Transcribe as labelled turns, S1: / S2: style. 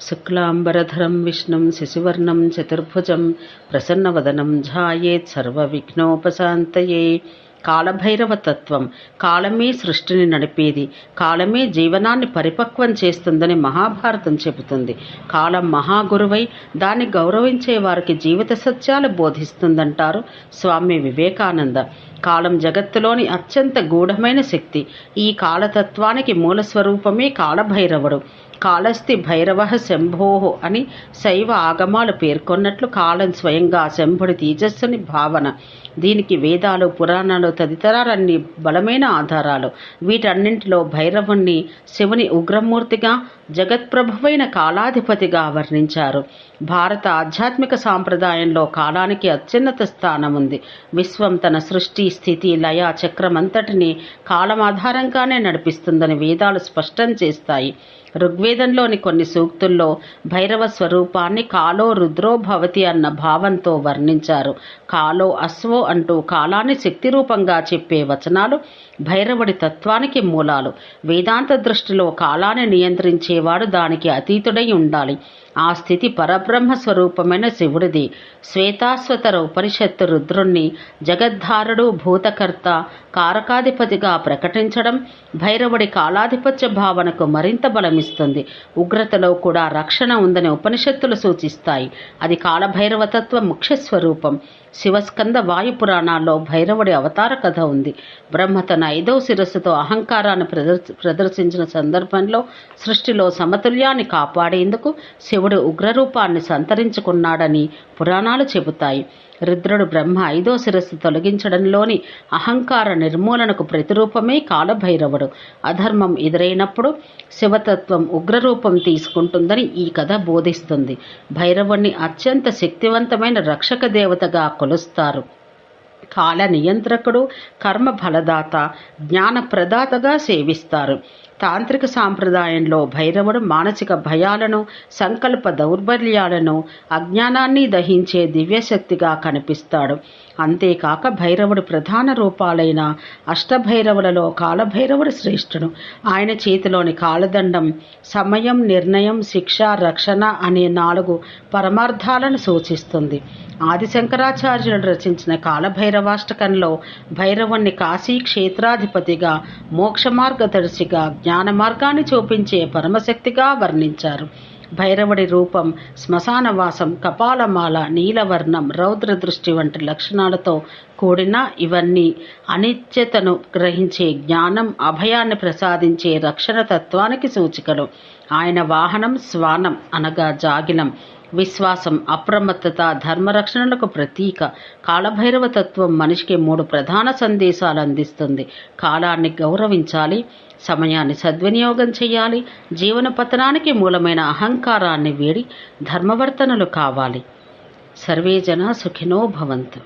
S1: శుక్లాంబరధరం విష్ణుం శశివర్ణం చతుర్భుజం ప్రసన్నవదనం ధ్యాయేత్ సర్వవిఘ్నోపశాంతయే. కాలభైరవ తత్వం. కాలమే సృష్టిని నడిపేది, కాలమే జీవనాన్ని పరిపక్వం చేస్తుందని మహాభారతం చెబుతుంది. కాలం మహాగురువై దాన్ని గౌరవించే వారికి జీవిత సత్యాలు బోధిస్తుందంటారు స్వామి వివేకానంద. కాలం జగత్తులోని అత్యంత గూఢమైన శక్తి. ఈ కాలతత్వానికి మూల స్వరూపమే కాలభైరవుడు. కాలస్తి భైరవ శంభో అని శైవ ఆగమాలు పేర్కొన్నట్లు కాలం స్వయంగా శంభుడి తేజస్సుని భావన. దీనికి వేదాలు, పురాణాలు తదితరాలన్నీ బలమైన ఆధారాలు. వీటన్నింటిలో భైరవుణ్ణి శివుని ఉగ్రమూర్తిగా, జగత్ప్రభువైన కాలాధిపతిగా వర్ణించారు. భారత ఆధ్యాత్మిక సాంప్రదాయంలో కాలానికి అత్యున్నత స్థానం ఉంది. విశ్వం తన సృష్టి, స్థితి, లయ చక్రమంతటిని కాలం ఆధారంగానే నడిపిస్తుందని వేదాలు స్పష్టం చేస్తాయి. ఋగ్వేదంలోని కొన్ని సూక్తుల్లో భైరవ స్వరూపాన్ని కాలో రుద్రో భవతి అన్న భావంతో వర్ణించారు. కాలో అశ్వో అంటూ కాలాన్ని శక్తి రూపంగా చెప్పే వచనాలు భైరవుడి తత్వానికి మూలాలు. వేదాంత దృష్టిలో కాలాన్ని నియంత్రించేవాడు దానికి అతీతుడై ఉండాలి. ఆ స్థితి పరబ్రహ్మ స్వరూపమైన శివుడిది. శ్వేతాశ్వతర ఉపనిషత్తు రుద్రుణ్ణి జగద్ధారుడు, భూతకర్త, కారకాధిపతిగా ప్రకటించడం భైరవుడి కాలాధిపత్య భావనకు మరింత బలమిస్తుంది. ఉగ్రతలో కూడా రక్షణ ఉందని ఉపనిషత్తులు సూచిస్తాయి. అది కాలభైరవ తత్వ ముఖ్య స్వరూపం. శివస్కంద వాయు పురాణాల్లో భైరవుడి అవతార కథ ఉంది. బ్రహ్మ తన 5వ శిరస్సుతో అహంకారాన్ని ప్రదర్శించిన సందర్భంలో సృష్టిలో సమతుల్యాన్ని కాపాడేందుకు శివుడు ఉగ్రరూపాన్ని సంతరించుకున్నాడని పురాణాలు చెబుతాయి. రుద్రుడు బ్రహ్మ 5వ శిరస్సు తొలగించడంలోని అహంకార నిర్మూలనకు ప్రతిరూపమే కాలభైరవుడు. అధర్మం ఎదురైనప్పుడు శివతత్వం ఉగ్రరూపం తీసుకుంటుందని ఈ కథ బోధిస్తుంది. భైరవుణ్ణి అత్యంత శక్తివంతమైన రక్షక దేవతగా కొలుస్తారు. కాల నియంత్రకుడు, కర్మ ఫలదాత, జ్ఞాన ప్రదాతగా సేవిస్తారు. తాంత్రిక సాంప్రదాయంలో భైరవుడు మానసిక భయాలను, సంకల్ప దౌర్బల్యాలను, అజ్ఞానాన్ని దహించే దివ్యశక్తిగా కనిపిస్తాడు. అంతేకాక భైరవుడు ప్రధాన రూపాలైన అష్టభైరవులలో కాలభైరవుడు శ్రేష్ఠుడు. ఆయన చేతిలోని కాలదండం సమయం, నిర్ణయం, శిక్ష, రక్షణ అనే 4 పరమార్థాలను సూచిస్తుంది. ఆదిశంకరాచార్యులు రచించిన కాలభైరవాష్టకంలో భైరవుణ్ణి కాశీ క్షేత్రాధిపతిగా, మోక్ష మార్గదర్శిగా, జ్ఞాన మార్గాన్ని చూపించే పరమశక్తిగా వర్ణించారు. భైరవుడి రూపం శ్మశానవాసం, కపాలమాల, నీలవర్ణం, రౌద్ర దృష్టి వంటి లక్షణాలతో కూడిన ఇవన్నీ అనిత్యతను గ్రహించే జ్ఞానం, అభయాన్ని ప్రసాదించే రక్షణ తత్వానికి సూచికలు. ఆయన వాహనం శ్వానం అనగా జాగిలం. విశ్వాసం, అప్రమత్తత, ధర్మరక్షణలకు ప్రతీక. కాలభైరవ తత్వం మనిషికి 3 ప్రధాన సందేశాలు అందిస్తుంది. కాలాన్ని గౌరవించాలి, సమయాన్ని సద్వినియోగం చేయాలి, జీవన పతనానికి మూలమైన అహంకారాన్ని వీడి ధర్మవర్తనులు కావాలి. సర్వే జనా సుఖినో భవంతు.